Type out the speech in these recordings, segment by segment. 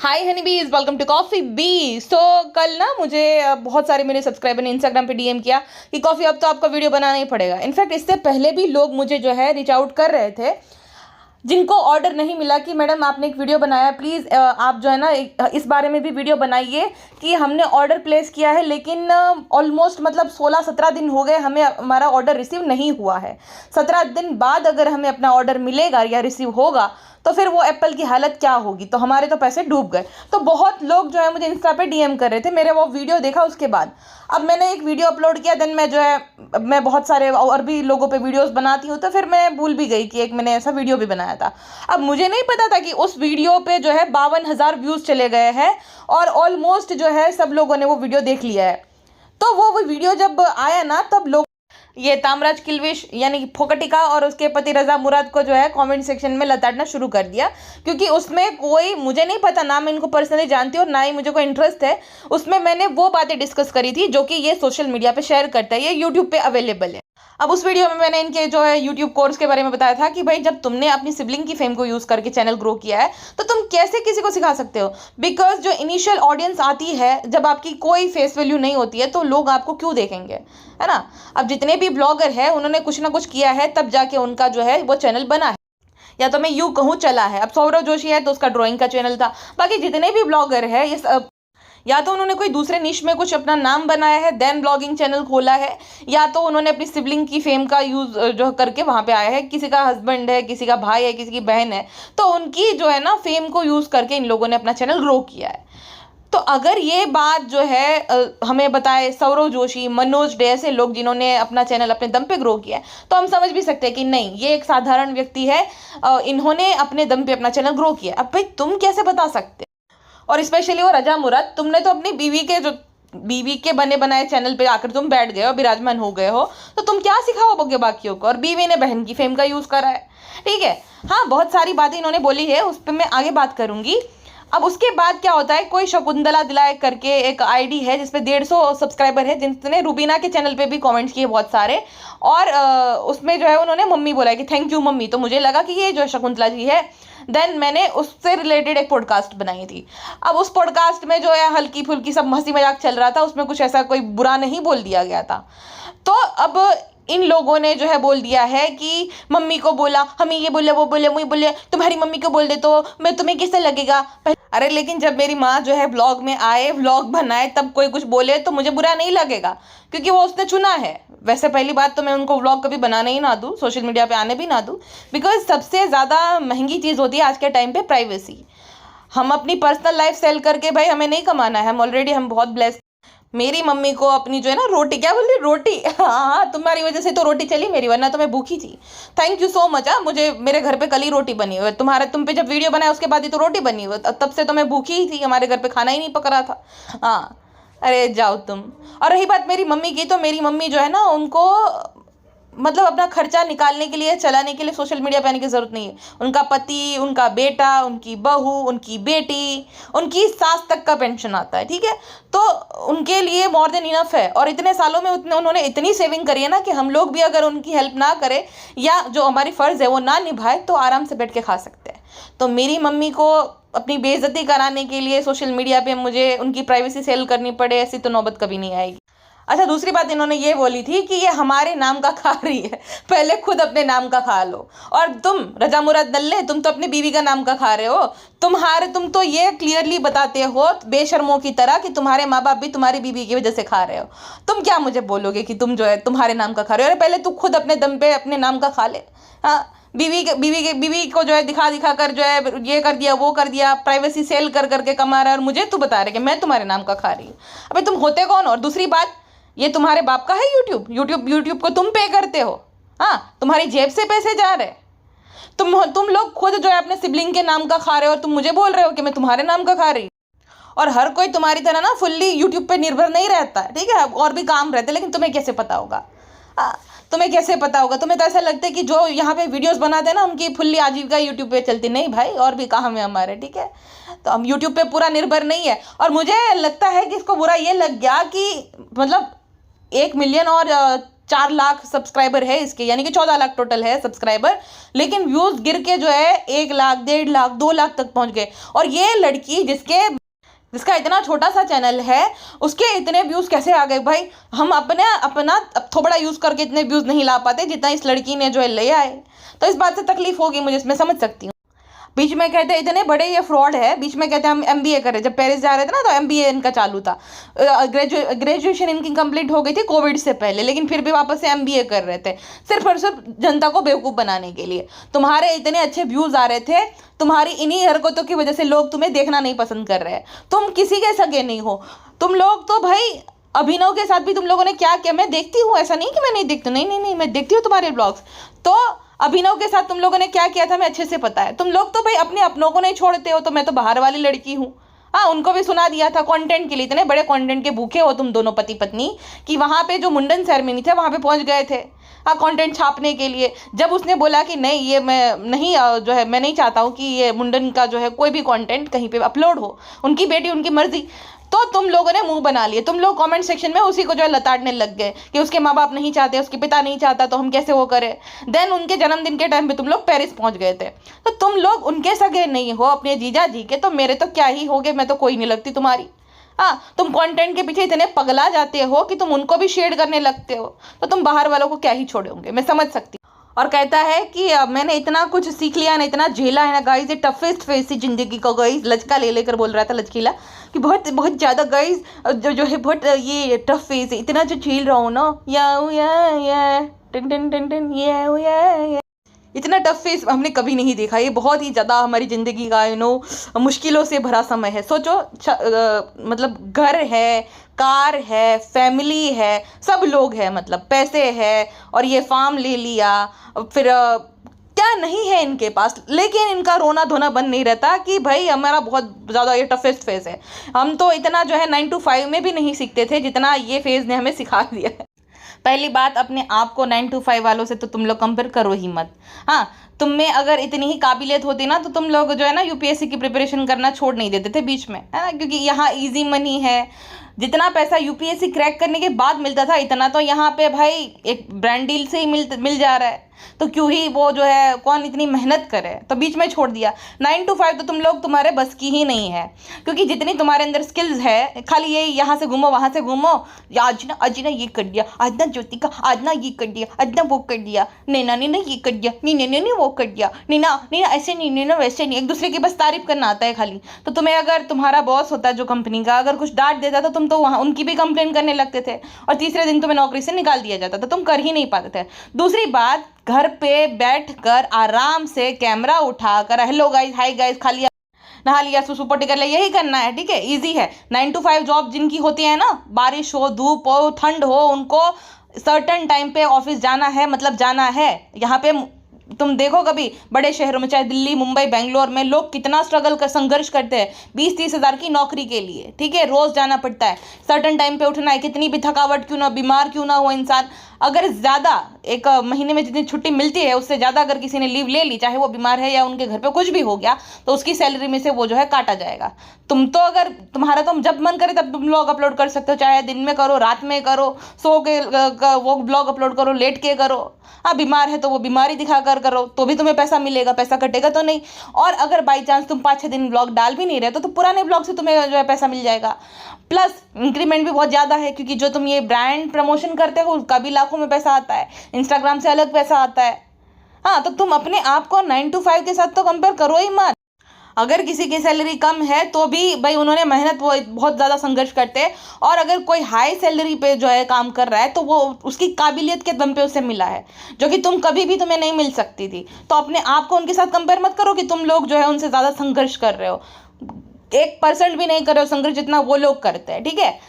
हाय हनी बीज, welcome to coffee बीज। तो कल ना मुझे बहुत सारे मेरे सब्सक्राइबर ने इंस्टाग्राम पे डीएम किया कि कॉफ़ी अब तो आपका वीडियो बनाना ही पड़ेगा। इनफैक्ट इससे पहले भी लोग मुझे जो है रीच आउट कर रहे थे जिनको ऑर्डर नहीं मिला कि मैडम आपने एक वीडियो बनाया, प्लीज़ आप जो है ना इस बारे में भी वीडियो बनाइए कि हमने ऑर्डर प्लेस किया है लेकिन ऑलमोस्ट मतलब 16-17 दिन हो गए, हमें हमारा ऑर्डर रिसीव नहीं हुआ है। 17 दिन बाद अगर हमें अपना ऑर्डर मिलेगा या रिसीव होगा तो फिर वो एप्पल की हालत क्या होगी, तो हमारे तो पैसे डूब गए। तो बहुत लोग जो है मुझे इंस्टा पे डीएम कर रहे थे, मेरे वो वीडियो देखा उसके बाद अब मैंने एक वीडियो अपलोड किया। देन मैं जो है मैं बहुत सारे और भी लोगों पे वीडियोस बनाती हूँ, तो फिर मैं भूल भी गई कि एक मैंने ऐसा वीडियो भी बनाया था। अब मुझे नहीं पता था कि उस वीडियो पे जो है 52,000 व्यूज़ चले गए हैं और ऑलमोस्ट जो है सब लोगों ने वो वीडियो देख लिया है। तो वो वीडियो जब आया ना तब लोग ये तामराज किल्विश यानी कि फोकटिका और उसके पति रजा मुराद को जो है कमेंट सेक्शन में लताड़ना शुरू कर दिया, क्योंकि उसमें कोई मुझे नहीं पता, ना मैं इनको पर्सनली जानती हूँ और ना ही मुझे कोई इंटरेस्ट है। उसमें मैंने वो बातें डिस्कस करी थी जो कि ये सोशल मीडिया पे शेयर करता है, ये यूट्यूब पे अवेलेबल है। अब उस वीडियो में मैंने इनके जो है यूट्यूब कोर्स के बारे में बताया था कि भाई जब तुमने अपनी सिबलिंग की फेम को यूज़ करके चैनल ग्रो किया है तो तुम कैसे किसी को सिखा सकते हो। बिकॉज जो इनिशियल ऑडियंस आती है, जब आपकी कोई फेस वैल्यू नहीं होती है तो लोग आपको क्यों देखेंगे, है ना। अब जितने भी ब्लॉगर हैं उन्होंने कुछ ना कुछ किया है तब जाके उनका जो है वो चैनल बना है, या तो मैं यूँ कहूँ चला है। अब सौरव जोशी है तो उसका ड्राइंग का चैनल था। बाकी जितने भी ब्लॉगर है ये या तो उन्होंने कोई दूसरे निश में कुछ अपना नाम बनाया है देन ब्लॉगिंग चैनल खोला है, या तो उन्होंने अपनी सिबलिंग की फेम का यूज़ जो करके वहाँ पे आया है। किसी का हस्बैंड है, किसी का भाई है, किसी की बहन है, तो उनकी जो है ना फेम को यूज़ करके इन लोगों ने अपना चैनल ग्रो किया है। तो अगर ये बात जो है हमें बताए सौरव जोशी, मनोज डे, ऐसे लोग जिन्होंने अपना चैनल अपने दम पे ग्रो किया है, तो हम समझ भी सकते हैं कि नहीं ये एक साधारण व्यक्ति है, इन्होंने अपने दम पे अपना चैनल ग्रो किया। अब भाई तुम कैसे बता सकते। और स्पेशली वो रजा मुराद, तुमने तो अपनी बीवी के बने बनाए चैनल पे आकर तुम बैठ गए हो, विराजमान हो गए हो, तो तुम क्या सिखाओगे बाकियों को। और बीवी ने बहन की फेम का यूज़ करा है, ठीक है। हाँ, बहुत सारी बातें इन्होंने बोली है, उस पर मैं आगे बात करूंगी। अब उसके बाद क्या होता है, कोई शकुंतला दिलाए करके एक आईडी है जिसपे 150 सब्सक्राइबर है, जिसने रूबीना के चैनल पे भी कमेंट्स किए बहुत सारे। और उसमें जो है उन्होंने मम्मी बोला है कि थैंक यू मम्मी। तो मुझे लगा कि ये जो शकुंतला जी है, देन मैंने उससे रिलेटेड एक पॉडकास्ट बनाई थी। अब उस पॉडकास्ट में जो है हल्की फुल्की सब हंसी मजाक चल रहा था, उसमें कुछ ऐसा कोई बुरा नहीं बोल दिया गया था। तो अब इन लोगों ने जो है बोल दिया है कि मम्मी को बोला, हमें ये बोले, वो बोले, मुझे बोले, तुम्हारी मम्मी को बोल दे तो मैं तुम्हें कैसे लगेगा। अरे लेकिन जब मेरी माँ जो है ब्लॉग में आए, व्लॉग बनाए, तब कोई कुछ बोले तो मुझे बुरा नहीं लगेगा, क्योंकि वो उसने चुना है। वैसे पहली बात तो मैं उनको व्लॉग कभी बनाने ही ना दूँ, सोशल मीडिया पे आने भी ना दूँ, बिकॉज सबसे ज़्यादा महंगी चीज़ होती है आज के टाइम पे प्राइवेसी। हम अपनी पर्सनल लाइफ सेल करके भाई हमें नहीं कमाना है, हम बहुत ब्लेस्ड। मेरी मम्मी को अपनी जो है ना रोटी, क्या बोल रही, रोटी, हाँ तुम्हारी वजह से तो रोटी चली मेरी, वरना तो मैं भूखी थी। Thank you so much. मुझे मेरे घर पे कल ही रोटी बनी हुई, तुम पे जब वीडियो बनाया उसके बाद ही तो रोटी बनी हुई, तब से तो मैं भूखी ही थी, हमारे घर पे खाना ही नहीं पक रहा था। हाँ, अरे जाओ तुम। और रही बात मेरी मम्मी की, तो मेरी मम्मी जो है ना उनको मतलब अपना खर्चा निकालने के लिए, चलाने के लिए सोशल मीडिया पे आने की ज़रूरत नहीं है। उनका पति, उनका बेटा, उनकी बहू, उनकी बेटी, उनकी सास तक का पेंशन आता है, ठीक है। तो उनके लिए मोर देन इनफ है। और इतने सालों में उन्होंने इतनी सेविंग करी है ना कि हम लोग भी अगर उनकी हेल्प ना करें या जो हमारी फ़र्ज़ है वो ना निभाए तो आराम से बैठ के खा सकते हैं। तो मेरी मम्मी को अपनी बेइज्जती कराने के लिए सोशल मीडिया पे मुझे उनकी प्राइवेसी सेल करनी पड़े, ऐसी तो नौबत कभी नहीं आएगी। अच्छा, दूसरी बात इन्होंने ये बोली थी कि ये हमारे नाम का खा रही है, पहले खुद अपने नाम का खा लो। और तुम रजा मुराद नल्ले, तुम तो अपनी बीवी का नाम का खा रहे हो। तुम तो ये क्लियरली बताते हो बेशर्मों की तरह कि तुम्हारे माँ बाप भी तुम्हारी बीवी की वजह से खा रहे हो। तुम क्या मुझे बोलोगे कि तुम जो है तुम्हारे नाम का खा रहे हो। अरे पहले तू खुद अपने दम पे अपने नाम का खा ले। हाँ, बीवी को जो है दिखा दिखा कर जो है ये कर दिया, वो कर दिया, प्राइवेसी सेल कर करके कमा रहा है, और मुझे तू बता रहे कि मैं तुम्हारे नाम का खा रही हूँ। अबे तुम होते कौन। और दूसरी बात, ये तुम्हारे बाप का है यूट्यूब को तुम पे करते हो। हाँ, तुम्हारी जेब से पैसे जा रहे। तुम लोग खुद जो है अपने सिबलिंग के नाम का खा रहे हो, और तुम मुझे बोल रहे हो कि मैं तुम्हारे नाम का खा रही। और हर कोई तुम्हारी तरह ना फुल्ली यूट्यूब पे निर्भर नहीं रहता, ठीक है, और भी काम रहते, लेकिन तुम्हें कैसे पता होगा। तुम्हें कैसे पता होगा। तुम्हें तो ऐसा लगता है कि जो यहाँ पे वीडियोस बनाते हैं ना उनकी फुल्ली आजीविका यूट्यूब पे चलती। नहीं भाई, और भी काम है हमारे, ठीक है। तो हम यूट्यूब पे पूरा निर्भर नहीं है। और मुझे लगता है कि इसको बुरा ये लग गया कि मतलब 1 मिलियन और 4 लाख सब्सक्राइबर है इसके, यानी कि 14 लाख टोटल है सब्सक्राइबर, लेकिन व्यूज़ गिर के जो है 1 लाख, 1.5 लाख, 2 लाख तक पहुंच गए। और ये लड़की जिसका इतना छोटा सा चैनल है, उसके इतने व्यूज़ कैसे आ गए भाई? हम अपना थोड़ा यूज़ करके इतने व्यूज़ नहीं ला पाते जितना इस लड़की ने जो है ले आए। तो इस बात से तकलीफ होगी मुझे, इसमें समझ सकती हूँ। बीच में कहते हैं इतने बड़े ये फ्रॉड है, बीच में कहते हैं हम MBA कर रहे, जब पेरिस जा रहे थे ना तो MBA इनका चालू था, ग्रेजुएशन इनकी कंप्लीट हो गई थी कोविड से पहले, लेकिन फिर भी वापस से MBA कर रहे थे सिर्फ और सिर्फ जनता को बेवकूफ़ बनाने के लिए। तुम्हारे इतने अच्छे व्यूज़ आ रहे थे, तुम्हारी इन्हीं हरकतों की वजह से लोग तुम्हें देखना नहीं पसंद कर रहे हैं। तुम किसी के सगे नहीं हो, तुम लोग तो भाई अभिनव के साथ भी तुम लोगों ने क्या किया मैं देखती हूँ, ऐसा नहीं कि मैं नहीं देखती, नहीं, मैं देखती हूँ तुम्हारे ब्लॉग्स। तो अभिनव के साथ तुम लोगों ने क्या किया था मैं अच्छे से पता है। तुम लोग तो भाई अपने अपनों को नहीं छोड़ते हो, तो मैं तो बाहर वाली लड़की हूँ। हाँ, उनको भी सुना दिया था कंटेंट के लिए, इतने बड़े कंटेंट के भूखे हो तुम दोनों पति पत्नी कि वहाँ पे जो मुंडन सेरेमनी थे वहाँ पे पहुँच गए थे, हाँ, कंटेंट छापने के लिए। जब उसने बोला कि नहीं ये मैं नहीं जो है मैं नहीं चाहता हूँ कि ये मुंडन का जो है कोई भी कंटेंट कहीं पे अपलोड हो, उनकी बेटी उनकी मर्जी, तो तुम लोगों ने मुंह बना लिए। तुम लोग कमेंट सेक्शन में उसी को जो है लताड़ने लग गए कि उसके माँ बाप नहीं चाहते, उसके पिता नहीं चाहता, तो हम कैसे वो करें। देन उनके जन्मदिन के टाइम पे तुम लोग पेरिस पहुंच गए थे, तो तुम लोग उनके सगे नहीं हो, अपने जीजा जी के, तो मेरे तो क्या ही होगे, मैं तो कोई नहीं लगती तुम्हारी। हाँ, तुम कंटेंट के पीछे इतने पगला जाते हो कि तुम उनको भी शेड करने लगते हो, तो तुम बाहर वालों को क्या ही छोड़ोगे, मैं समझ सकती हूँ। और कहता है कि मैंने इतना कुछ सीख लिया ना, इतना झेला है ना गाइस, ये टफेस्ट फेस थी जिंदगी को गाइस। लचका ले लेकर बोल रहा था लचकीला कि बहुत बहुत ज़्यादा गाइस जो है बहुत ये टफ फेस है, इतना जो झेल रहा हूँ ना, या टिन टिन टिन टिन या इतना टफ फेस हमने कभी नहीं देखा। ये बहुत ही ज़्यादा हमारी ज़िंदगी का मुश्किलों से भरा समय है। सोचो मतलब घर है, कार है, फैमिली है, सब लोग हैं, मतलब पैसे है, और ये फार्म ले लिया, फिर क्या नहीं है इनके पास, लेकिन इनका रोना धोना बंद नहीं रहता कि भाई हमारा बहुत ज़्यादा ये टफेस्ट फेज है। हम तो इतना जो है 9 to 5 में भी नहीं सीखते थे जितना ये फेज़ ने हमें सिखा दिया है। पहली बात, अपने आप को 9 to 5 वालों से तो तुम लोग कंपेयर करो ही मत। हाँ, तुम में अगर इतनी ही काबिलियत होती ना तो तुम लोग जो है ना UPSC की प्रिपरेशन करना छोड़ नहीं देते थे बीच में, है ना, क्योंकि यहाँ इजी मनी है। जितना पैसा UPSC क्रैक करने के बाद मिलता था, इतना तो यहाँ पे भाई एक ब्रांड डील से ही मिल जा रहा है, तो क्यों ही वो जो है कौन इतनी मेहनत करे, तो बीच में छोड़ दिया। 9 to 5 तो तुम लोग तुम्हारे बस की ही नहीं है, क्योंकि जितनी तुम्हारे अंदर स्किल्स है, खाली ये यहाँ से घूमो वहाँ से घूमो, आज ना ये कर दिया, आज ना ज्योतिका आज ना ये कर दिया, आज ना वो कर दिया, नैना ने ये कर दिया, नी वो कर दिया, नीना ऐसे नहीं, नीना वैसे नहीं, एक दूसरे की बस तारीफ करना आता है खाली। तो तुम्हें अगर तुम्हारा बॉस होता जो कंपनी का, अगर कुछ डांट देता तो तुम तो वहाँ उनकी भी कंप्लेन करने लगते थे, और तीसरे दिन तुम्हें नौकरी से निकाल दिया जाता था, तुम कर ही नहीं पाते थे। दूसरी बात, घर पे बैठकर आराम से कैमरा उठाकर हेलो गाइस, हाय गाइस, खा लिया, नहा लिया, सुसु पोटी कर लिया, यही करना है, ठीक है, इजी है। 9 to 5 जॉब जिनकी होती है ना, बारिश हो, धूप हो, ठंड हो, उनको सर्टेन टाइम पे ऑफिस जाना है, मतलब जाना है। यहाँ पे तुम देखो कभी बड़े शहरों में, चाहे दिल्ली, मुंबई, बेंगलोर में, लोग कितना संघर्ष करते हैं 20-30 हज़ार की नौकरी के लिए, ठीक है, रोज जाना पड़ता है, सर्टेन टाइम पे उठना है, कितनी भी थकावट क्यों ना, बीमार क्यों ना हो इंसान, अगर ज़्यादा एक महीने में जितनी छुट्टी मिलती है उससे ज़्यादा अगर किसी ने लीव ले ली, चाहे वो बीमार है या उनके घर पे कुछ भी हो गया, तो उसकी सैलरी में से वो जो है काटा जाएगा। तुम तो अगर तुम्हारा तो जब मन करे तब तुम ब्लॉग अपलोड कर सकते हो, चाहे दिन में करो, रात में करो, सो के वो ब्लॉग अपलोड करो, लेट के करो। हाँ, बीमार है तो वो बीमारी दिखा कर करो, तो भी तुम्हें पैसा मिलेगा, पैसा कटेगा तो नहीं। और अगर बाई चांस तुम 5-6 दिन ब्लॉग डाल भी नहीं रहे तो पुराने ब्लॉग से तुम्हें जो है पैसा मिल जाएगा। प्लस इंक्रीमेंट भी बहुत ज़्यादा है, क्योंकि जो तुम ये ब्रांड प्रमोशन करते हो उसका भी लाखों में पैसा आता है, इंस्टाग्राम से अलग पैसा आता है। हाँ, तो तुम अपने आप को 9 to 5 के साथ तो कंपेयर करो ही मत। अगर किसी की सैलरी कम है तो भी भाई उन्होंने मेहनत वो बहुत ज़्यादा संघर्ष करते हैं, और अगर कोई हाई सैलरी पे जो है काम कर रहा है तो वो उसकी काबिलियत के दम पे उसे मिला है, जो कि तुम्हें नहीं मिल सकती थी। तो अपने आप को उनके साथ कंपेयर मत करो कि तुम लोग जो है उनसे ज़्यादा संघर्ष कर रहे हो, 1% भी नहीं कर रहे हो संघर्ष जितना वो लोग करते हैं, ठीक है।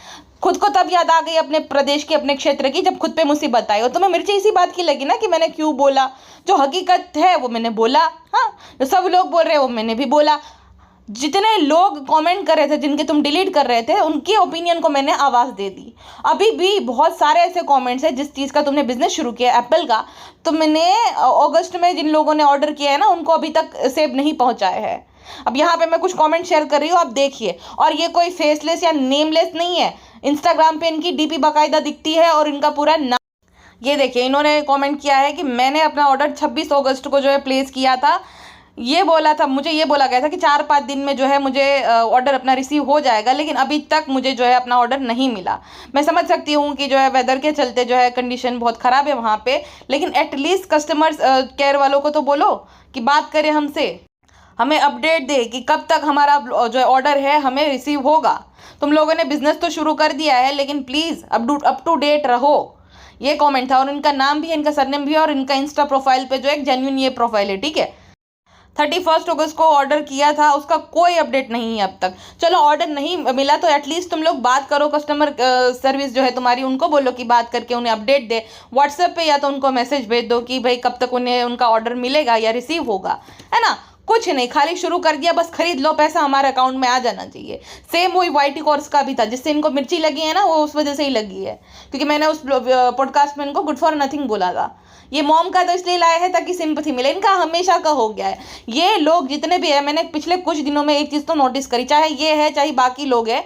खुद को तब याद आ गई अपने प्रदेश की, अपने क्षेत्र की, जब खुद पे मुसीबत आई, और तुम्हें मिर्ची इसी बात की लगी ना कि मैंने क्यों बोला, जो हकीकत है वो मैंने बोला। हाँ, जो सब लोग बोल रहे हैं वो मैंने भी बोला। जितने लोग कमेंट कर रहे थे, जिनके तुम डिलीट कर रहे थे, उनकी ओपिनियन को मैंने आवाज़ दे दी। अभी भी बहुत सारे ऐसे कमेंट्स हैं, जिस चीज़ का तुमने बिजनेस शुरू किया एप्पल का, तो मैंने अगस्त में जिन लोगों ने ऑर्डर किया है ना, उनको अभी तक सेब नहीं पहुंचाए हैं। अब यहाँ पे मैं कुछ कमेंट शेयर कर रही हूँ, आप देखिए। और ये कोई फेसलेस या नेमलेस नहीं है, इंस्टाग्राम पे इनकी DP बाकायदा दिखती है और इनका पूरा नाम, ये देखिए इन्होंने कमेंट किया है कि मैंने अपना ऑर्डर 26 अगस्त को जो है प्लेस किया था, ये बोला था, मुझे ये बोला गया था कि 4-5 दिन में जो है मुझे ऑर्डर अपना रिसीव हो जाएगा, लेकिन अभी तक मुझे जो है अपना ऑर्डर नहीं मिला। मैं समझ सकती हूँ कि जो है वेदर के चलते जो है कंडीशन बहुत ख़राब है वहाँ पे, लेकिन एटलीस्ट कस्टमर्स केयर वालों को तो बोलो कि बात करें हमसे, हमें अपडेट दे कि कब तक हमारा जो ऑर्डर है हमें रिसीव होगा। तुम लोगों ने बिजनेस तो शुरू कर दिया है, लेकिन प्लीज़ अप टू डेट रहो। ये कमेंट था, और इनका नाम भी है, इनका सरनेम भी है, और इनका इंस्टा प्रोफाइल पे जो एक जेन्युइन ये प्रोफाइल है, ठीक है। 31 अगस्त को ऑर्डर किया था, उसका कोई अपडेट नहीं है अब तक। चलो ऑर्डर नहीं मिला तो एटलीस्ट तुम लोग बात करो, कस्टमर सर्विस जो है तुम्हारी, उनको बोलो कि बात करके उन्हें अपडेट दे व्हाट्सएप पे, या तो उनको मैसेज भेज दो कि भाई कब तक उन्हें उनका ऑर्डर मिलेगा या रिसीव होगा, है ना। कुछ नहीं, खाली शुरू कर दिया, बस खरीद लो, पैसा हमारे अकाउंट में आ जाना चाहिए। सेम वही वाईटी कोर्स का भी था, जिससे इनको मिर्ची लगी है ना, वो उस वजह से ही लगी है, क्योंकि मैंने उस पॉडकास्ट में इनको गुड फॉर नथिंग बोला था। ये मॉम का तो इसलिए लाया है ताकि सिंपैथी मिले, इनका हमेशा का हो गया है। ये लोग जितने भी है, मैंने पिछले कुछ दिनों में एक चीज़ तो नोटिस करी, चाहे ये है चाहे बाकी लोग हैं,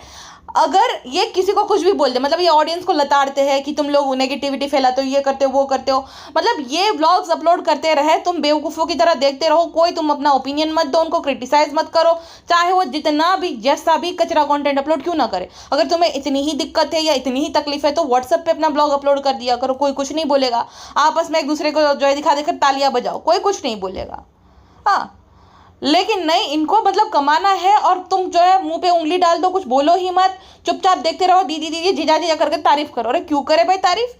अगर ये किसी को कुछ भी बोल दे, मतलब ये ऑडियंस को लताड़ते हैं कि तुम लोग नेगेटिविटी फैलाते हो, ये करते हो वो करते हो, मतलब ये व्लॉग्स अपलोड करते रहे, तुम बेवकूफ़ों की तरह देखते रहो, कोई तुम अपना ओपिनियन मत दो, उनको क्रिटिसाइज मत करो, चाहे वो जितना भी जैसा भी कचरा कंटेंट अपलोड क्यों ना करे। अगर तुम्हें इतनी ही दिक्कत है या इतनी ही तकलीफ है तो व्हाट्सएप पे अपना ब्लॉग अपलोड कर दिया करो, कोई कुछ नहीं बोलेगा। आपस में एक दूसरे को जो है दिखा देकर तालियां बजाओ, कोई कुछ नहीं बोलेगा। हाँ, लेकिन नहीं, इनको मतलब कमाना है, और तुम जो है मुंह पे उंगली डाल दो, कुछ बोलो ही मत, चुपचाप देखते रहो, दीदी दीदी जीजा जीजा करके तारीफ करो। अरे क्यों करे भाई तारीफ।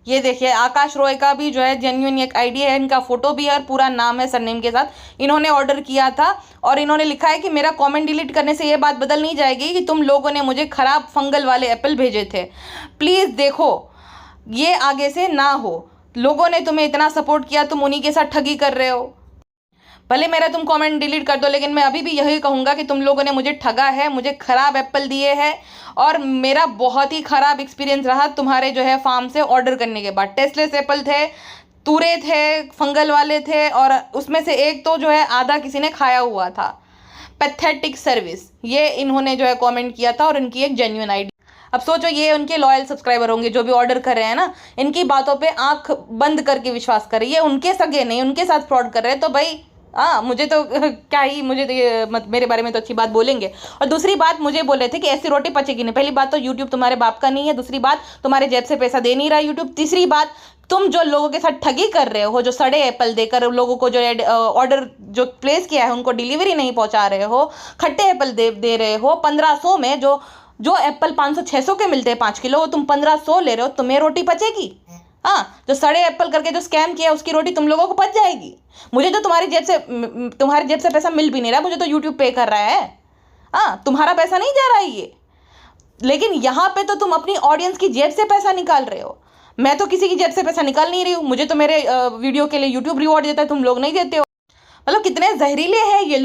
ये देखिए आकाश रॉय का भी जो है जेन्युइन एक आईडी है, इनका फोटो भी है और पूरा नाम है सरनेम के साथ। इन्होंने ऑर्डर किया था और इन्होंने लिखा है कि मेरा कमेंट डिलीट करने से ये बात बदल नहीं जाएगी कि तुम लोगों ने मुझे खराब फंगल वाले एप्पल भेजे थे। प्लीज़ देखो ये आगे से ना हो। लोगों ने तुम्हें इतना सपोर्ट किया, तुम उन्हीं के साथ ठगी कर रहे हो। भले मेरा तुम कमेंट डिलीट कर दो, लेकिन मैं अभी भी यही कहूँगा कि तुम लोगों ने मुझे ठगा है, मुझे ख़राब एप्पल दिए हैं, और मेरा बहुत ही ख़राब एक्सपीरियंस रहा तुम्हारे जो है फार्म से ऑर्डर करने के बाद। टेस्टलेस एप्पल थे, तूरे थे, फंगल वाले थे, और उसमें से एक तो जो है आधा किसी ने खाया हुआ था। पैथेटिक सर्विस, ये इन्होंने जो है कॉमेंट किया था, और इनकी एक जेन्युइन आईडी। अब सोचो ये उनके लॉयल सब्सक्राइबर होंगे जो भी ऑर्डर कर रहे हैं ना, इनकी बातों पे आंख बंद करके विश्वास कर रही है, उनके सगे नहीं, उनके साथ फ्रॉड कर रहे हैं। तो भाई हाँ, मुझे तो क्या ही, मुझे तो ये मेरे बारे में तो अच्छी बात बोलेंगे। और दूसरी बात, मुझे बोले थे कि ऐसी रोटी पचेगी नहीं। पहली बात तो यूट्यूब तुम्हारे बाप का नहीं है, दूसरी बात तुम्हारे जेब से पैसा दे नहीं रहा यूट्यूब, तीसरी बात तुम जो लोगों के साथ ठगी कर रहे हो, जो सड़े एप्पल देकर लोगों को जो ऑर्डर जो प्लेस किया है उनको डिलीवरी नहीं पहुंचा रहे हो, खट्टे एप्पल दे रहे हो 1500 में, जो एप्पल 500-600 के मिलते हैं 5 किलो, वो तुम 1500 ले रहे हो, तुम्हें रोटी पचेगी? हाँ, जो सड़े एप्पल करके जो स्कैम किया उसकी रोटी तुम लोगों को पच जाएगी। मुझे तो तुम्हारी जेब से पैसा मिल भी नहीं रहा, मुझे तो यूट्यूब पे कर रहा है। हाँ, तुम्हारा पैसा नहीं जा रहा है ये, लेकिन यहाँ पे तो तुम अपनी ऑडियंस की जेब से पैसा निकाल रहे हो। मैं तो किसी की जेब से पैसा निकाल नहीं रही हूँ, मुझे तो मेरे वीडियो के लिए यूट्यूब रिवॉर्ड देता है, तुम लोग नहीं देते हो। मतलब कितने जहरीले हैं ये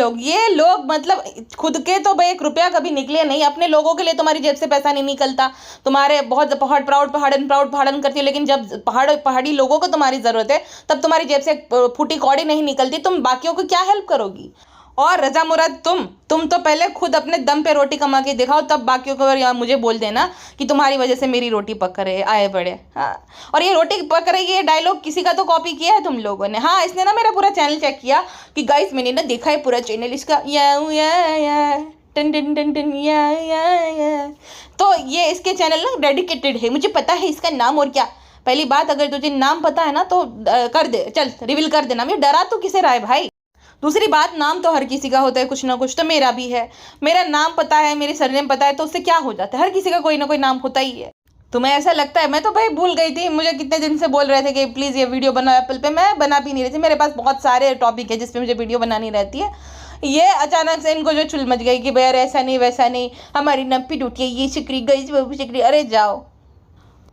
लोग मतलब खुद के तो भाई 1 रुपया कभी निकले नहीं, अपने लोगों के लिए तुम्हारी जेब से पैसा नहीं निकलता। तुम्हारे बहुत पहाड़न करती है, लेकिन जब पहाड़ी लोगों को तुम्हारी ज़रूरत है तब तुम्हारी जेब से फूटी कौड़ी नहीं निकलती, तुम बाकियों को क्या हेल्प करोगी। और रजा मुराद तुम तो पहले खुद अपने दम पे रोटी कमा के दिखाओ, तब बाकियों को मुझे बोल देना कि तुम्हारी वजह से मेरी रोटी पक रहे आए बड़े। हाँ, और ये रोटी पक रही है डायलॉग किसी का तो कॉपी किया है तुम लोगों ने। हाँ, इसने ना मेरा पूरा चैनल चेक किया कि गाइस मैंने ना देखा है पूरा चैनल इसका, या टन टन टन टन या। तो ये इसके चैनल ना डेडिकेटेड है, मुझे पता है इसका नाम। और क्या, पहली बात अगर तुझे नाम पता है ना तो कर दे, चल रिवील कर देना। मैं डरा तो किसे रहा है भाई। दूसरी बात, नाम तो हर किसी का होता है कुछ ना कुछ, तो मेरा भी है। मेरा नाम पता है, मेरी सरनेम पता है, तो उससे क्या हो जाता है, हर किसी का कोई ना कोई नाम होता ही है। तुम्हें ऐसा लगता है? मैं तो भाई भूल गई थी, मुझे कितने दिन से बोल रहे थे कि प्लीज़ ये वीडियो बनाओ एप्पल पे, मैं बना भी नहीं रही थी। मेरे पास बहुत सारे टॉपिक है जिस पे मुझे वीडियो बनानी रहती है। ये अचानक से इनको जो चुल मच गई कि भाई यार ऐसा नहीं वैसा नहीं, हमारी नप्पी टूटी है, ये शिकरी गई वो शिकरी। अरे जाओ,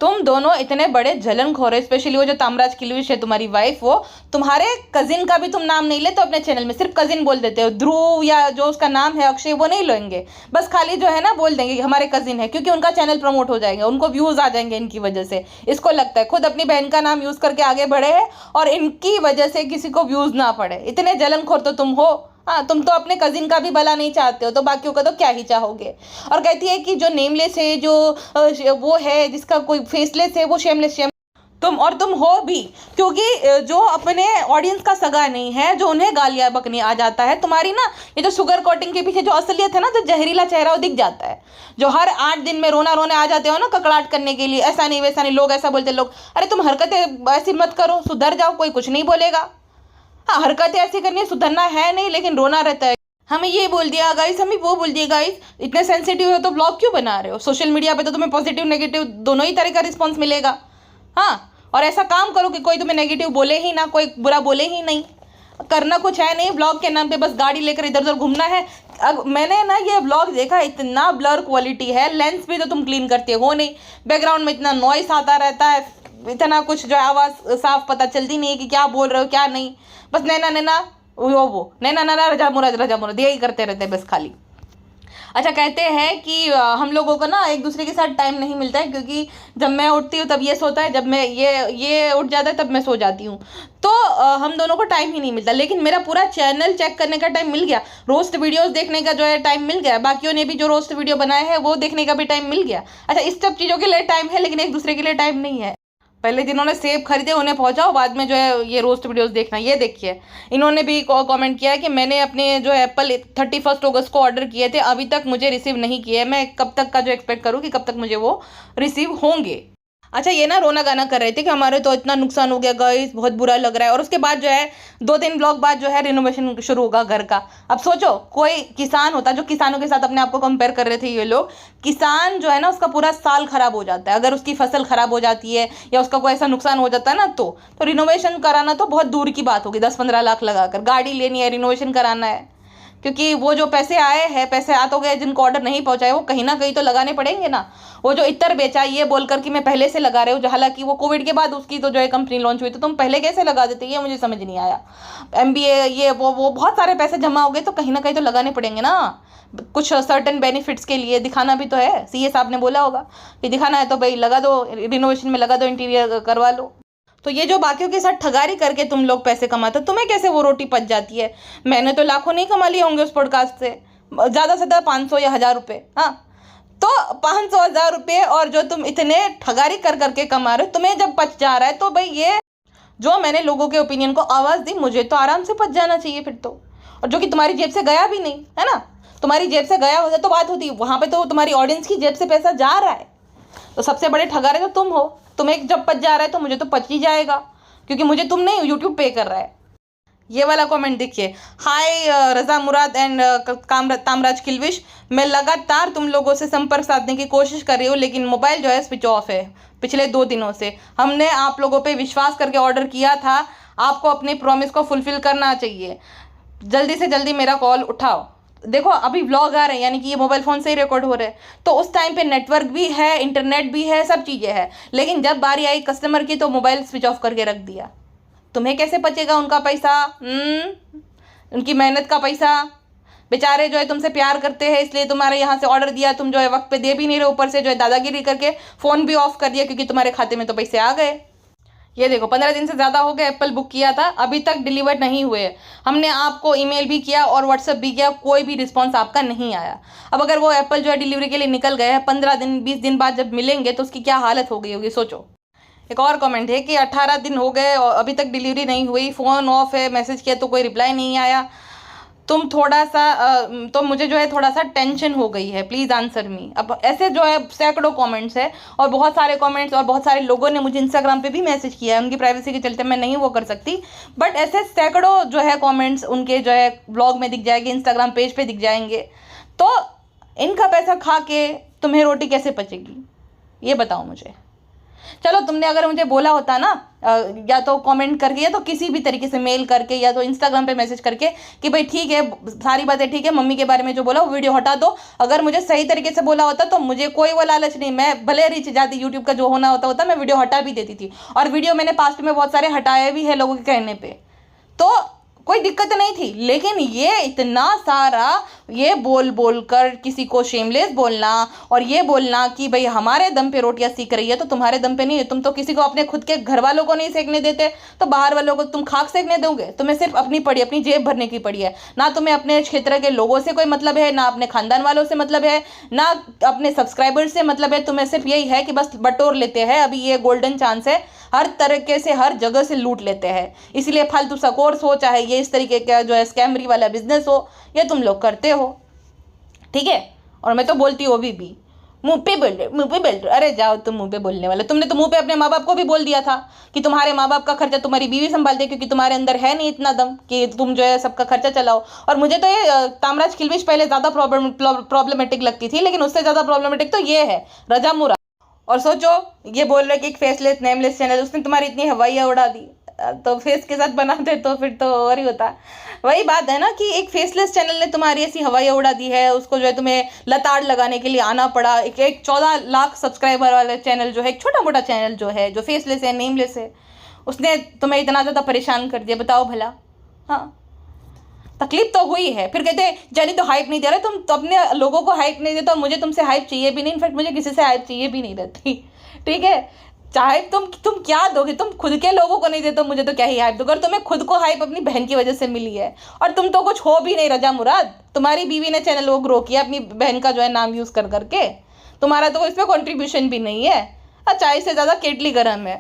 तुम दोनों इतने बड़े जलनखोर है, स्पेशली वो जो तामराज किलविश है तुम्हारी वाइफ, वो तुम्हारे कजिन का भी तुम नाम नहीं लेते अपने चैनल में, सिर्फ कजिन बोल देते हो। ध्रुव या जो उसका नाम है अक्षय, वो नहीं लेंगे, बस खाली जो है ना बोल देंगे कि हमारे कजिन है, क्योंकि उनका चैनल प्रमोट हो जाएगा, उनको व्यूज आ जाएंगे इनकी वजह से। इसको लगता है खुद अपनी बहन का नाम यूज करके आगे बढ़े हैं और इनकी वजह से किसी को व्यूज ना पड़े। इतने जलनखोर तो तुम हो। हाँ, तुम तो अपने कजिन का भी भला नहीं चाहते हो, तो बाकियों का तो क्या ही चाहोगे। और कहती है कि जो नेमलेस है, जो वो है जिसका कोई फेसलेस है, वो शेमलेस। तुम हो भी, क्योंकि जो अपने ऑडियंस का सगा नहीं है, जो उन्हें गालियां बकनी आ जाता है, तुम्हारी ना ये जो शुगर कोटिंग के पीछे जो असलियत है ना, जो जहरीला चेहरा वो दिख जाता है, जो हर 8 दिन में रोना रोने आ जाते हो ना ककड़ाट करने के लिए, ऐसा नहीं वैसा नहीं, लोग ऐसा बोलते, लोग अरे तुम हरकतें ऐसी मत करो, सुधर जाओ, कोई कुछ नहीं बोलेगा। हाँ, हरकतें ऐसी करनी है, सुधरना है नहीं, लेकिन रोना रहता है। हमें ये बोल दिया गाइस, हमें वो बोल दिया गाइस, इतने सेंसिटिव हो तो ब्लॉग क्यों बना रहे हो? सोशल मीडिया पे तो तुम्हें पॉजिटिव नेगेटिव दोनों ही तरह का रिस्पॉन्स मिलेगा। हाँ, और ऐसा काम करो कि कोई तुम्हें नेगेटिव बोले ही ना, कोई बुरा बोले ही नहीं। करना कुछ है नहीं, ब्लॉग के नाम पे बस गाड़ी लेकर इधर उधर घूमना है। अब मैंने ना ये ब्लॉग देखा, इतना ब्लर क्वालिटी है, लेंस भी तो तुम क्लीन करते हो नहीं, बैकग्राउंड में इतना नॉइस आता रहता है, इतना कुछ जो आवाज़ साफ पता चलती नहीं है कि क्या बोल रहे हो क्या नहीं, बस नैना नैना वो नैना नैना रजा मुराद यही करते रहते हैं बस खाली। अच्छा, कहते हैं कि हम लोगों को ना एक दूसरे के साथ टाइम नहीं मिलता है, क्योंकि जब मैं उठती हूँ तब ये सोता है, जब मैं ये उठ जाता है तब मैं सो जाती हूँ, तो हम दोनों को टाइम ही नहीं मिलता। लेकिन मेरा पूरा चैनल चेक करने का टाइम मिल गया, रोस्ट वीडियोस देखने का जो है टाइम मिल गया, बाकियों ने भी जो रोस्ट वीडियो बनाए हैं वो देखने का भी टाइम मिल गया। अच्छा, इस सब चीज़ों के लिए टाइम है, लेकिन एक दूसरे के लिए टाइम नहीं है। पहले जिन्होंने सेब खरीदे उन्हें पहुंचाओ, बाद में जो है ये रोस्ट वीडियोस देखना। ये देखिए, इन्होंने भी कमेंट किया है कि मैंने अपने जो है एप्पल 31 अगस्त को ऑर्डर किए थे, अभी तक मुझे रिसीव नहीं किए, मैं कब तक का जो एक्सपेक्ट करूँ कि कब तक मुझे वो रिसीव होंगे। अच्छा, ये ना रोना गाना कर रहे थे कि हमारे तो इतना नुकसान हो गया गाइस, बहुत बुरा लग रहा है। और उसके बाद जो है 2-3 ब्लॉक बाद जो है रिनोवेशन शुरू होगा घर का। अब सोचो, कोई किसान होता, जो किसानों के साथ अपने आप को कंपेयर कर रहे थे ये लोग, किसान जो है ना उसका पूरा साल खराब हो जाता है, अगर उसकी फसल खराब हो जाती है या उसका कोई ऐसा नुकसान हो जाता है ना, तो रिनोवेशन कराना तो बहुत दूर की बात होगी। 10-15 लाख लगाकर गाड़ी लेनी है, रिनोवेशन कराना है, क्योंकि वो जो पैसे आए हैं, पैसे आ तो गए, जिनको ऑर्डर नहीं पहुंचाए वो कहीं ना कहीं तो लगाने पड़ेंगे ना। वो जो इत्र बेचा ये बोलकर कि मैं पहले से लगा रहे हूँ, हालांकि वो कोविड के बाद उसकी तो जो है कंपनी लॉन्च हुई, तो तुम पहले कैसे लगा देते, ये मुझे समझ नहीं आया। MBA ये वो बहुत सारे पैसे जमा हो गए, तो कहीं ना कहीं तो लगाने पड़ेंगे ना, कुछ सर्टन बेनिफिट्स के लिए दिखाना भी तो है। CA साहब ने बोला होगा कि दिखाना है तो भाई लगा दो, रिनोवेशन में लगा दो, इंटीरियर करवा लो। तो ये जो बाकियों के साथ ठगारी करके तुम लोग पैसे कमाते हो, तुम्हें कैसे वो रोटी पच जाती है? मैंने तो लाखों नहीं कमा लिए होंगे उस पॉडकास्ट से, ज़्यादा से ज़्यादा 500 या 1000 रुपये। हाँ, तो 500-1000 रुपये और जो तुम इतने ठगारी कर करके कमा रहे हो, तुम्हें जब पच जा रहा है तो भाई ये जो मैंने लोगों के ओपिनियन को आवाज़ दी, मुझे तो आराम से पच जाना चाहिए फिर तो। और जो कि तुम्हारी जेब से गया भी नहीं है ना, तुम्हारी जेब से गया होता तो बात होती, वहाँ पे तो तुम्हारी ऑडियंस की जेब से पैसा जा रहा है, तो सबसे बड़े ठगारे तो तुम हो। तुम्हें जब पच जा रहा है तो मुझे तो पच ही जाएगा, क्योंकि मुझे तुम नहीं, यूट्यूब पे कर रहा है। ये वाला कमेंट देखिए, हाय रजा मुराद एंड तामराज किलविश, मैं लगातार तुम लोगों से संपर्क साधने की कोशिश कर रही हूँ, लेकिन मोबाइल जो है स्विच ऑफ है पिछले 2 दिनों से। हमने आप लोगों पे विश्वास करके ऑर्डर किया था, आपको अपनी प्रॉमिस को फुलफिल करना चाहिए, जल्दी से जल्दी मेरा कॉल उठाओ। देखो, अभी व्लॉग आ रहे हैं, यानी कि ये मोबाइल फ़ोन से ही रिकॉर्ड हो रहे हैं, तो उस टाइम पे नेटवर्क भी है, इंटरनेट भी है, सब चीज़ें हैं, लेकिन जब बारी आई कस्टमर की तो मोबाइल स्विच ऑफ करके रख दिया। तुम्हें कैसे बचेगा उनका पैसा, उनकी मेहनत का पैसा? बेचारे जो है तुमसे प्यार करते हैं, इसलिए तुम्हारे यहाँ से ऑर्डर दिया, तुम जो है वक्त पे दे भी नहीं रहे, ऊपर से जो है दादागिरी करके फ़ोन भी ऑफ कर दिया, क्योंकि तुम्हारे खाते में तो पैसे आ गए। ये देखो, 15 दिन से ज़्यादा हो गए एप्पल बुक किया था, अभी तक डिलीवर नहीं हुए। हमने आपको ईमेल भी किया और व्हाट्सएप भी किया, कोई भी रिस्पांस आपका नहीं आया। अब अगर वो एप्पल जो है डिलीवरी के लिए निकल गए हैं, 15 दिन 20 दिन बाद जब मिलेंगे तो उसकी क्या हालत हो गई होगी, सोचो। एक और कमेंट है कि 18 दिन हो गए और अभी तक डिलीवरी नहीं हुई, फ़ोन ऑफ है, मैसेज किया तो कोई रिप्लाई नहीं आया। तुम थोड़ा सा तो मुझे जो है थोड़ा सा टेंशन हो गई है, प्लीज़ आंसर मी। अब ऐसे जो है सैकड़ों कमेंट्स है, और बहुत सारे कमेंट्स, और बहुत सारे लोगों ने मुझे इंस्टाग्राम पे भी मैसेज किया है, उनकी प्राइवेसी के चलते मैं नहीं वो कर सकती, बट ऐसे सैकड़ों जो है कमेंट्स उनके जो है ब्लॉग में दिख जाएंगे, इंस्टाग्राम पेज पे दिख जाएंगे। तो इनका पैसा खा के तुम्हें रोटी कैसे पचेगी, ये बताओ मुझे। चलो, तुमने अगर मुझे बोला होता ना, या तो कमेंट करके, या तो किसी भी तरीके से मेल करके, या तो इंस्टाग्राम पे मैसेज करके कि भाई ठीक है, सारी बातें ठीक है, मम्मी के बारे में जो बोला वो वीडियो हटा दो, अगर मुझे सही तरीके से बोला होता तो मुझे कोई वो लालच नहीं, मैं भले रीच जाती, यूट्यूब का जो होना होता मैं वीडियो हटा भी देती थी, और वीडियो मैंने पास्ट में बहुत सारे हटाए भी है लोगों के कहने पर, तो कोई दिक्कत नहीं थी। लेकिन ये इतना सारा ये बोल बोल कर किसी को शेमलेस बोलना और ये बोलना कि भाई हमारे दम पे रोटियां सेक रही है तो तुम्हारे दम पे नहीं है, तुम तो किसी को अपने खुद के घर वालों को नहीं सेकने देते, तो बाहर वालों को तुम खाक सेकने दोगे? तुम्हें सिर्फ अपनी पड़ी, अपनी जेब भरने की पड़ी है ना, तुम्हें अपने क्षेत्र के लोगों से कोई मतलब है ना, अपने खानदान वालों से मतलब है ना, अपने सब्सक्राइबर्स से मतलब है, तुम्हें सिर्फ यही है कि बस बटोर लेते हैं, अभी ये गोल्डन चांस है, हर तरीके से हर जगह से लूट लेते हैं, इसलिए फालतू सा कोर्स हो चाहे ये इस तरीके का जो है स्कैमरी वाला बिजनेस हो, ये तुम लोग करते हो, ठीक है। और मैं तो बोलती हूँ अभी भी, मुंह पे बोल रहे, मुंह पे बोल रहे, अरे जाओ तुम मुंह पे बोलने वाले, तुमने तो मुंह पे अपने माँ बाप को भी बोल दिया था कि तुम्हारे माँ बाप का खर्चा तुम्हारी बीवी संभालते, क्योंकि तुम्हारे अंदर है नहीं इतना दम कि तुम जो है सबका खर्चा चलाओ। और मुझे तो ये तामराज खिलविश पहले ज़्यादा प्रॉब्लमेटिक लगती थी, लेकिन उससे ज़्यादा प्रॉब्लमेटिक तो ये है रजा मुराद। और सोचो, ये बोल रहे कि एक फेसलेस नेमलेस चैनल, उसने तुम्हारी इतनी हवाइयाँ उड़ा दी, तो फेस के साथ बनाते तो फिर तो और ही होता। वही बात है ना कि एक फेसलेस चैनल ने तुम्हारी ऐसी हवाइयाँ उड़ा दी है, उसको जो है तुम्हें लताड़ लगाने के लिए आना पड़ा। एक 14 लाख सब्सक्राइबर वाले चैनल जो है, एक छोटा मोटा चैनल जो है, जो फेसलेस है, नेमलेस है, उसने तुम्हें इतना ज़्यादा परेशान कर दिया, बताओ भला। हाँ, तकलीफ तो हुई है। फिर कहते जानी तो हाइप नहीं दे रहे, तुम तो अपने लोगों को हाइप नहीं देते, और मुझे तुमसे हाइप चाहिए भी नहीं, इनफैक्ट मुझे किसी से हाइप चाहिए भी नहीं रहती, ठीक है। चाहे तुम क्या दोगे, तुम खुद के लोगों को नहीं देते, मुझे तो क्या ही हाइप दोगे। और तुम्हें खुद को हाइप अपनी बहन की वजह से मिली है, और तुम तो कुछ हो भी नहीं रजा मुराद, तुम्हारी बीवी ने चैनल को ग्रो किया अपनी बहन का जो है नाम यूज़ कर करके, तुम्हारा तो इसमें कॉन्ट्रीब्यूशन भी नहीं है। अच्छा, इससे ज़्यादा केटली गर्म है।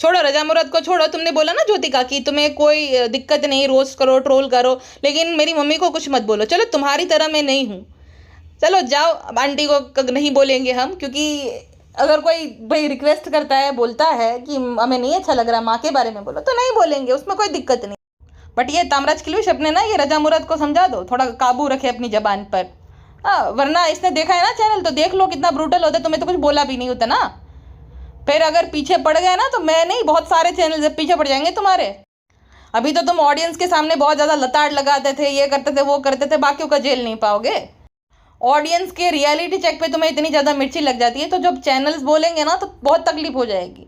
छोड़ो रजा मुराद को, छोड़ो। तुमने बोला ना ज्योतिका कि तुम्हें कोई दिक्कत नहीं, रोस्ट करो, ट्रोल करो, लेकिन मेरी मम्मी को कुछ मत बोलो। चलो तुम्हारी तरह मैं नहीं हूँ, चलो जाओ, आंटी को नहीं बोलेंगे हम, क्योंकि अगर कोई भाई रिक्वेस्ट करता है, बोलता है कि हमें नहीं अच्छा लग रहा माँ के बारे में बोलो, तो नहीं बोलेंगे, उसमें कोई दिक्कत नहीं। बट ये तामराज खिलविश अपने ना ये रजा मुराद को समझा दो, थोड़ा काबू रखे अपनी जबान पर। हाँ, वरना इसने देखा है ना चैनल, तो देख लो कितना ब्रूटल होता है, तुम्हें तो कुछ बोला भी नहीं होता ना। फिर अगर पीछे पड़ गए ना, तो मैं नहीं, बहुत सारे चैनल पीछे पड़ जाएंगे तुम्हारे। अभी तो तुम ऑडियंस के सामने बहुत ज़्यादा लताड़ लगाते थे, ये करते थे, वो करते थे, बाकियों का जेल नहीं पाओगे। ऑडियंस के रियलिटी चेक पे तुम्हें इतनी ज़्यादा मिर्ची लग जाती है, तो जब चैनल्स बोलेंगे ना तो बहुत तकलीफ हो जाएगी।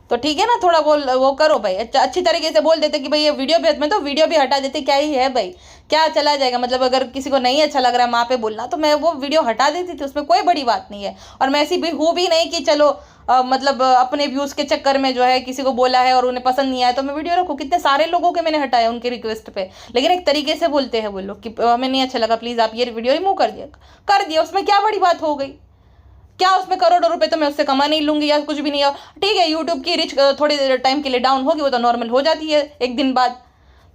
तो ठीक है ना, थोड़ा वो करो भाई, अच्छी तरीके से बोल देते कि भाई ये वीडियो भी, मैं तो वीडियो भी हटा देती, क्या ही है भाई, क्या चला जाएगा। मतलब अगर किसी को नहीं अच्छा लग रहा है माँ पे बोलना, तो मैं वो वीडियो हटा देती थी, उसमें कोई बड़ी बात नहीं है। और मैं ऐसी भी हूँ भी नहीं कि चलो मतलब अपने व्यूज़ के चक्कर में जो है किसी को बोला है और उन्हें पसंद नहीं आया तो मैं वीडियो रखूँ। कितने सारे लोगों के मैंने हटाया उनके रिक्वेस्ट पे, लेकिन एक तरीके से बोलते हैं वो लोग कि हमें नहीं अच्छा लगा, प्लीज़ आप ये वीडियो रिमूव कर दिया, उसमें क्या बड़ी बात हो गई, क्या उसमें करोड़ों रुपए तो मैं उससे कमा नहीं लूंगी या कुछ भी नहीं हो। ठीक है, यूट्यूब की रिच थोड़ी टाइम के लिए डाउन होगी, वो तो नॉर्मल हो जाती है एक दिन बाद,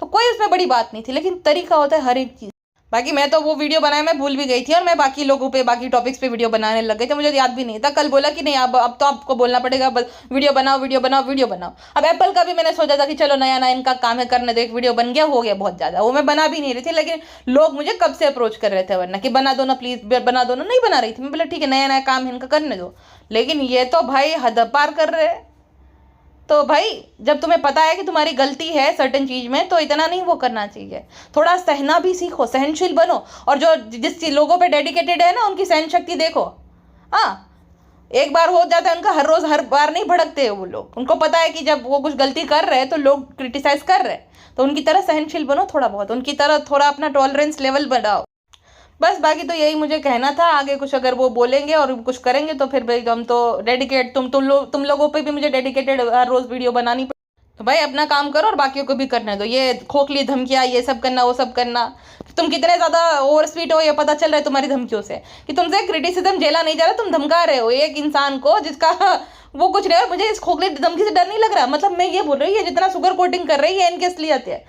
तो कोई उसमें बड़ी बात नहीं थी, लेकिन तरीका होता है हर एक चीज़। बाकी मैं तो वो वीडियो बनाया मैं भूल भी गई थी, और मैं बाकी लोगों पे बाकी टॉपिक्स पे वीडियो बनाने लग गए थे, मुझे याद भी नहीं था। कल बोला कि नहीं अब तो आपको बोलना पड़ेगा, वीडियो बनाओ वीडियो बनाओ वीडियो बनाओ। अब एप्पल का भी मैंने सोचा था कि चलो नया नया इनका काम है, करने दो, एक वीडियो बन गया, हो गया बहुत ज़्यादा, वो मैं बना भी नहीं रही थी, लेकिन लोग मुझे कब से अप्रोच कर रहे थे वरना कि बना दो ना प्लीज़, बना दो ना, नहीं बना रही थी मैं, बोला ठीक है नया नया काम है इनका, करने दो। लेकिन ये तो भाई हद पार कर रहे हैं। तो भाई जब तुम्हें पता है कि तुम्हारी गलती है सर्टेन चीज में, तो इतना नहीं वो करना चाहिए, थोड़ा सहना भी सीखो, सहनशील बनो। और जो जिस लोगों पे डेडिकेटेड है ना, उनकी सहन शक्ति देखो। हाँ, एक बार हो जाता है उनका, हर रोज हर बार नहीं भड़कते वो लोग, उनको पता है कि जब वो कुछ गलती कर रहे हैं तो लोग क्रिटिसाइज कर रहे हैं, तो उनकी तरह सहनशील बनो थोड़ा बहुत, उनकी तरह थोड़ा अपना टॉलरेंस लेवल बढ़ाओ। बस बाकी तो यही मुझे कहना था। आगे कुछ अगर वो बोलेंगे और कुछ करेंगे तो फिर भाई हम तो डेडिकेट, तुम लोगों पे भी मुझे डेडिकेटेड हर रोज़ वीडियो बनानी पड़े, तो भाई अपना काम करो और बाकियों को भी करने दो। ये खोखली धमकियाँ, ये सब करना वो सब करना, तुम कितने ज़्यादा ओवर स्वीट हो ये पता चल रहा है तुम्हारी धमकियों से, कि तुमसे क्रिटिसिज्म झेला नहीं जा रहा, तुम धमका रहे हो एक इंसान को जिसका वो कुछ नहीं। और मुझे इस खोखली धमकी से डर नहीं लग रहा, मतलब मैं ये बोल रही हूँ ये जितना शुगर कोटिंग कर रही है इनकी असलियत है।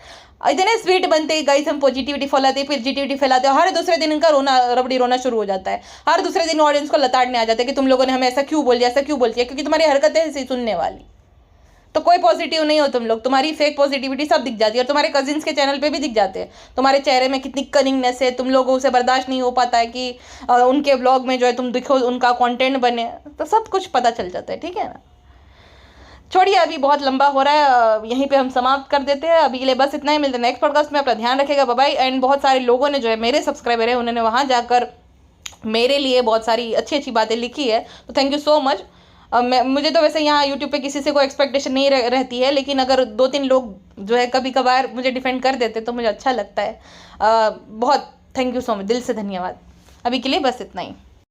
इतने स्वीट बनते हैं गाइस, हम पॉजिटिविटी फैलाते हैं, फिर जिटिविटी फैलाते हैं, हर दूसरे दिन इनका रोना रबड़ी रोना शुरू हो जाता है, हर दूसरे दिन ऑडियंस को लताड़ने आ जाता है कि तुम लोगों ने हमें ऐसा क्यों बोल दिया, ऐसा क्यों बोल दिया, क्योंकि तुम्हारी हरकतें ऐसी सुनने वाली। तो कोई पॉजिटिव नहीं हो तुम लोग, तुम्हारी फेक पॉजिटिविटी सब दिख जाती है, और तुम्हारे कजिन्स के चैनल पे भी दिख जाते हैं, तुम्हारे चेहरे में कितनी कनिंगनेस है, तुम लोगों से बर्दाश्त नहीं हो पाता है कि उनके ब्लॉग में जो है तुम दिखो, उनका कंटेंट बने, तो सब कुछ पता चल जाता है, ठीक है ना। छोड़िए, अभी बहुत लंबा हो रहा है, यहीं पे हम समाप्त कर देते हैं अभी के लिए, बस इतना ही। मिलते हैं नेक्स्ट पॉडकास्ट में, अपना ध्यान रखेगा, बाय बाय। एंड बहुत सारे लोगों ने जो है मेरे सब्सक्राइबर है, उन्होंने वहाँ जाकर मेरे लिए बहुत सारी अच्छी अच्छी बातें लिखी है, तो थैंक यू सो मच। मुझे तो वैसे यहाँ यूट्यूब पे किसी से कोई एक्सपेक्टेशन नहीं रहती है, लेकिन अगर 2-3 लोग जो है कभी कभार मुझे डिफेंड कर देते तो मुझे अच्छा लगता है, बहुत थैंक यू सो मच, दिल से धन्यवाद। अभी के लिए बस इतना ही।